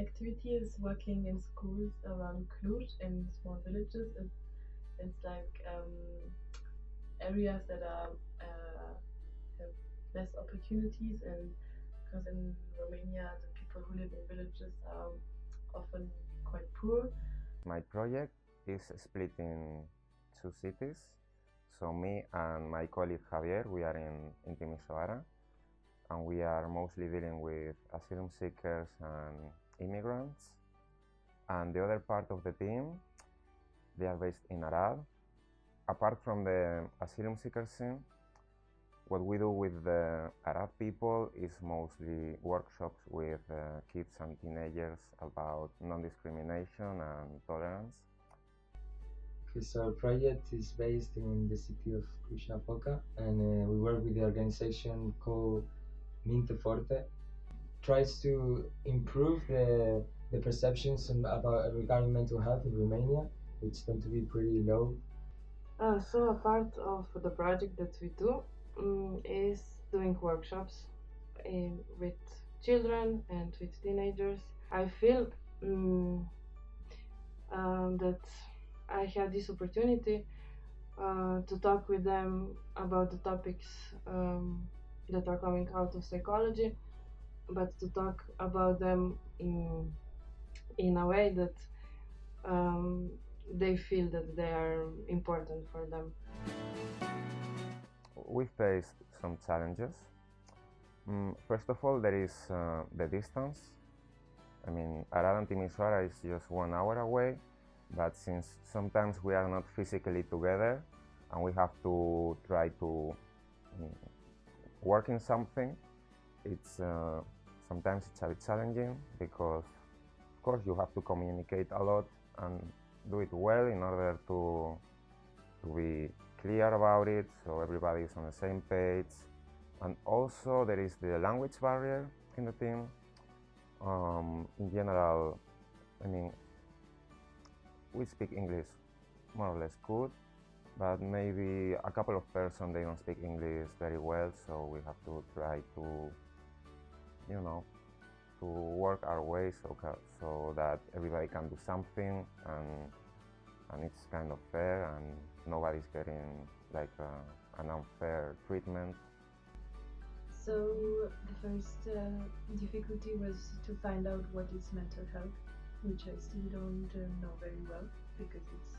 activity is working in schools around Cluj in small villages. It's like areas that are have less opportunities, and because in Romania the people who live in villages are often quite poor. My project is split in two cities. So me and my colleague Javier, we are in Timisoara, and we are mostly dealing with asylum seekers and immigrants. And the other part of the team, they are based in Arad. Apart from the asylum seeker scene, what we do with the Arab people is mostly workshops with kids and teenagers about non-discrimination and tolerance. Okay, so our project is based in the city of Cluj-Napoca, and we work with the organization called Minte Forte. Tries to improve the perceptions about regarding mental health in Romania, which tend to be pretty low. So a part of the project that we do is doing workshops with children and with teenagers. I feel that I have this opportunity to talk with them about the topics that are coming out of psychology, but to talk about them in a way that they feel that they are important for them. We faced some challenges. First of all, there is the distance. I mean, Arad and Timisoara is just 1 hour away, but since sometimes we are not physically together and we have to try to work in something, it's sometimes it's a bit challenging because, of course, you have to communicate a lot and do it well in order to be clear about it, so everybody is on the same page. And also there is the language barrier in the team. In general, I mean, we speak English more or less good, but maybe a couple of persons, they don't speak English very well, so we have to try to, you know, to work our way so that everybody can do something and it's kind of fair and nobody's getting like an unfair treatment. So the first difficulty was to find out what is mental health, which I still don't know very well, because it's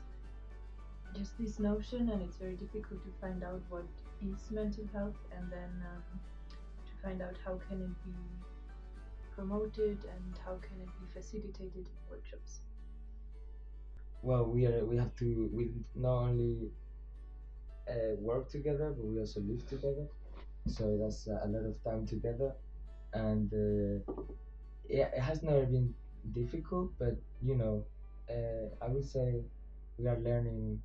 just this notion and it's very difficult to find out what is mental health, and then to find out how can it be promoted and how can it be facilitated in workshops. Well, we not only work together, but we also live together. So that's a lot of time together, and it has never been difficult. But I would say we are learning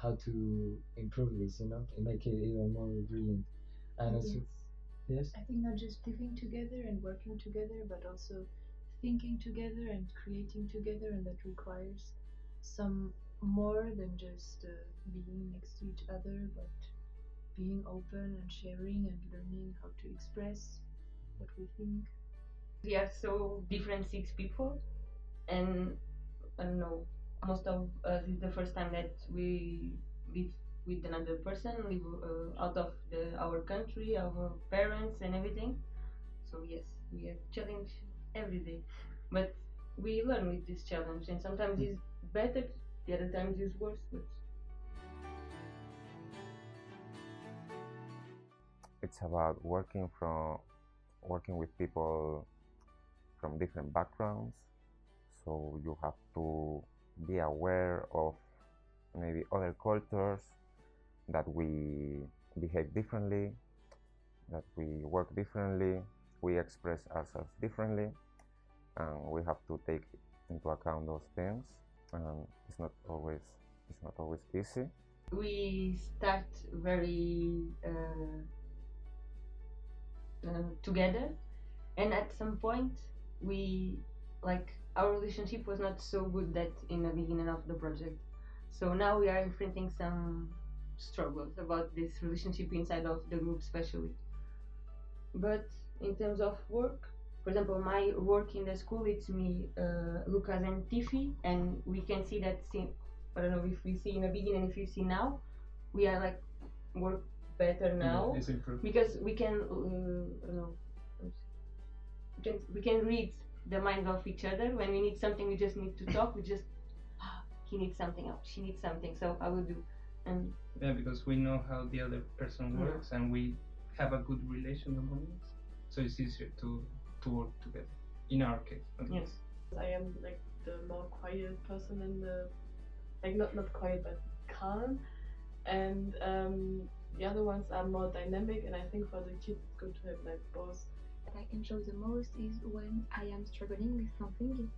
how to improve this, and make it even more brilliant. And Yes. Yes. I think not just living together and working together, but also thinking together and creating together, and that requires some more than just being next to each other, but being open and sharing and learning how to express what we think. We are so different, 6 people, and I don't know, most of us is the first time that we live with another person, live out of our country, our parents and everything. So yes, we have challenge every day, but we learn with this challenge, and sometimes it's better, the other times it's worse. But It's about working with people from different backgrounds, so you have to be aware of maybe other cultures, that we behave differently, that we work differently, we express ourselves differently, and we have to take into account those things, and it's not always easy. we start very together, and at some point our relationship was not so good that in the beginning of the project. So now we are confronting some struggles about this relationship inside of the group, especially. But in terms of work, for example, my work in the school, it's me, Lucas and Tiffy, and we can see that, I don't know if we see in the beginning, if you see now, we are like work better now, It's improved. because we can, I don't know, we can read the minds of each other. When we need something, we just need to talk. We just, he needs something, or she needs something, so I will do. And Yeah, because we know how the other person works, and we have a good relation among us, so it's easier to work together. In our case, at yes, least. I am like the more quiet person in the, like not quiet but calm, and the other ones are more dynamic, and I think for the kids it's good to have like both. What I enjoy the most is when I am struggling with something,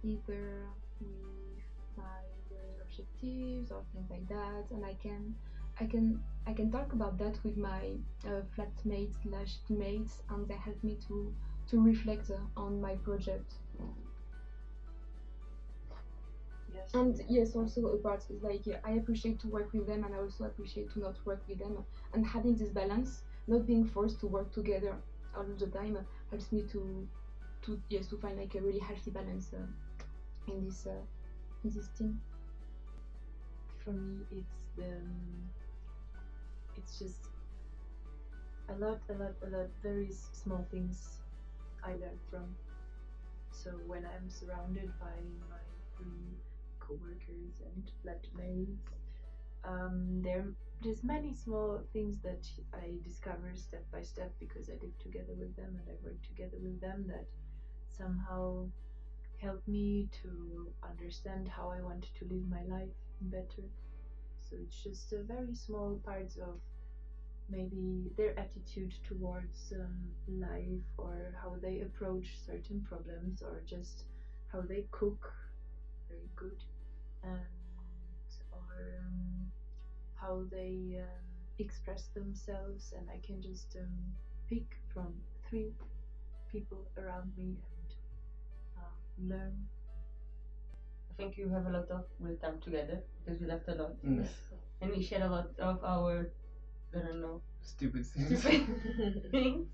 either with my objectives or things like that, and I can talk about that with my flatmates slash teammates, and they help me to reflect on my project. Yes. And yes, also a part is like I appreciate to work with them, and I also appreciate to not work with them. And having this balance, not being forced to work together all the time, helps me to find like a really healthy balance in this team. For me, it's just a lot very small things I learn from. So when I'm surrounded by my three co-workers and flatmates, there's many small things that I discover step by step because I live together with them and I work together with them, that somehow help me to understand how I want to live my life better. So it's just very small parts of maybe their attitude towards life, or how they approach certain problems, or just how they cook very good, and or how they express themselves, and I can just pick from three people around me and learn. I think you have a lot of real time together because we laughed a lot, Yes. and we shared a lot of our, I don't know, Stupid things. stupid things.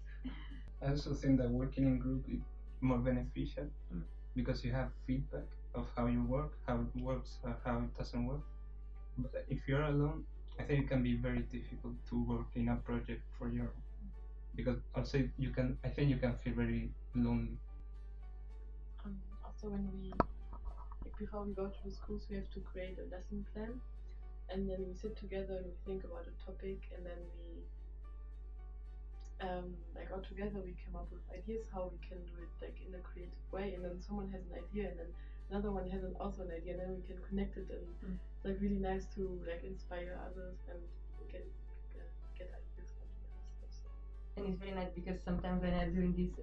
I also think that working in group is more beneficial because you have feedback of how you work, how it works, or how it doesn't work. But if you're alone, I think it can be very difficult to work in a project for your own. Because also I think you can feel very lonely. Also when we, like before we go to the schools, we have to create a lesson plan, and then we sit together and we think about a topic, and then we like all together we come up with ideas how we can do it like in a creative way, and then someone has an idea and then another one has also an idea, and then we can connect it, and it's like really nice to like inspire others and get ideas from the others. And it's very nice because sometimes when I'm doing these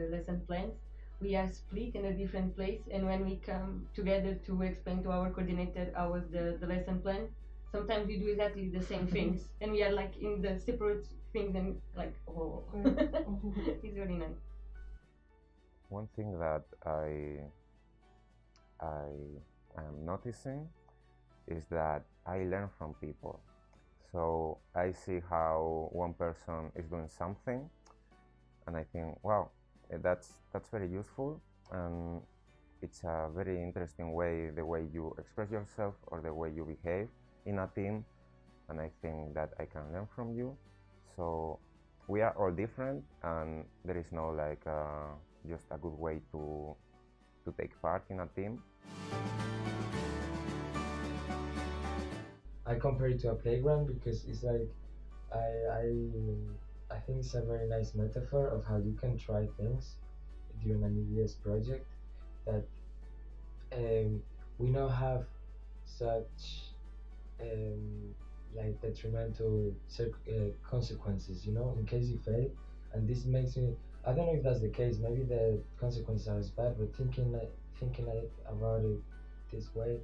lesson plans, we are split in a different place, and when we come together to explain to our coordinator how was the lesson plan, sometimes we do exactly the same things, and we are like in the separate things, and like, oh, it's very nice. One thing that I am noticing is that I learn from people. So I see how one person is doing something, and I think, wow, that's very useful, and it's a very interesting way, the way you express yourself or the way you behave in a team, and I think that I can learn from you. So we are all different, and there is no like just a good way to take part in a team. I compare it to a playground because it's like I think it's a very nice metaphor of how you can try things during an EDS project that we not have such like detrimental consequences, you know, in case you fail. And this makes me, I don't know if that's the case, maybe the consequences are as bad, but thinking about it this way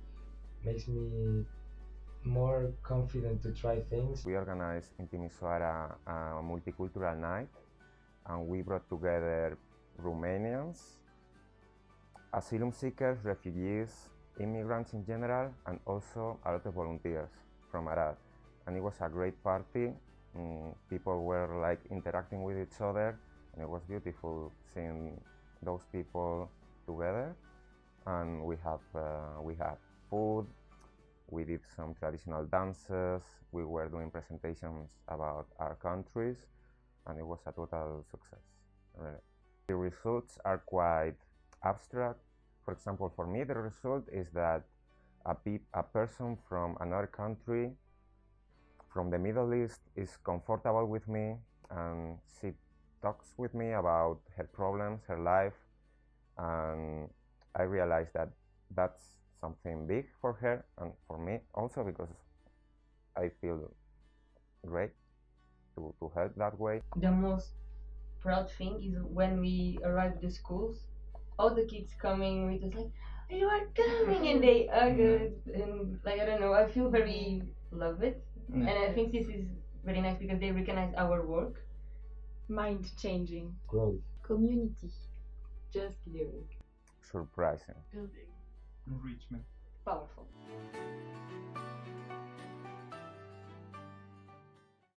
makes me more confident to try things. We organized in Timisoara a multicultural night, and we brought together Romanians, asylum seekers, refugees, immigrants in general, and also a lot of volunteers from Arad. And it was a great party. People were like interacting with each other, and it was beautiful seeing those people together. And we have food. We did some traditional dances. We were doing presentations about our countries, and it was a total success. Really. The results are quite abstract. For example, for me, the result is that a person from another country, from the Middle East, is comfortable with me, and she talks with me about her problems, her life, and I realized that that's something big for her and for me also, because I feel great to help that way. The most proud thing is when we arrive at the schools, all the kids coming with us like, you are coming, and they hug us, and like, I don't know, I feel very love it, and I think this is very nice because they recognize our work. Mind changing. Growth. Community. Just living. Surprising. Building. Enrichment. Powerful.